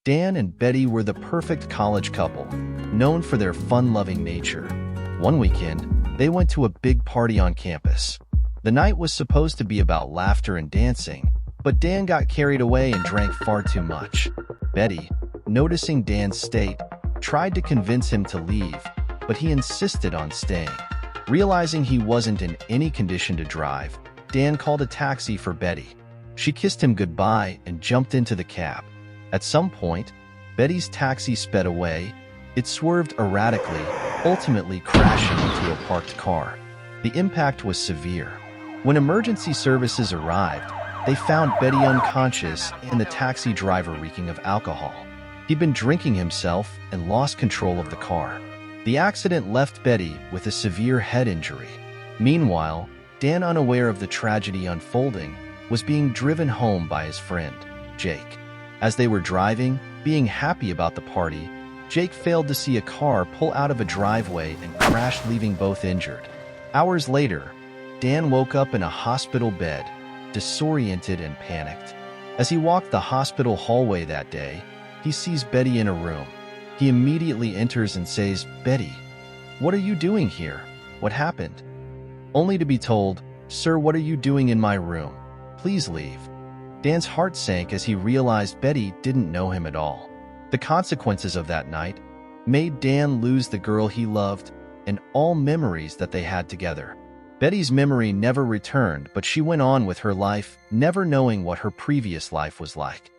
Dan and Betty were the perfect college couple, known for their fun-loving nature. One weekend, they went to a big party on campus. The night was supposed to be about laughter and dancing, but Dan got carried away and drank far too much. Betty, noticing Dan's state, tried to convince him to leave, but he insisted on staying. Realizing he wasn't in any condition to drive, Dan called a taxi for Betty. She kissed him goodbye and jumped into the cab. At some point, Betty's taxi sped away. It swerved erratically, ultimately crashing into a parked car. The impact was severe. When emergency services arrived, they found Betty unconscious and the taxi driver reeking of alcohol. He'd been drinking himself and lost control of the car. The accident left Betty with a severe head injury. Meanwhile, Dan, unaware of the tragedy unfolding, was being driven home by his friend, Jake. As they were driving, being happy about the party, Jake failed to see a car pull out of a driveway and crashed, leaving both injured. Hours later, Dan woke up in a hospital bed, disoriented and panicked. As he walked the hospital hallway that day, he sees Betty in a room. He immediately enters and says, "Betty, what are you doing here? What happened?" Only to be told, "Sir, what are you doing in my room? Please leave." Dan's heart sank as he realized Betty didn't know him at all. The consequences of that night made Dan lose the girl he loved and all memories that they had together. Betty's memory never returned, but she went on with her life, never knowing what her previous life was like.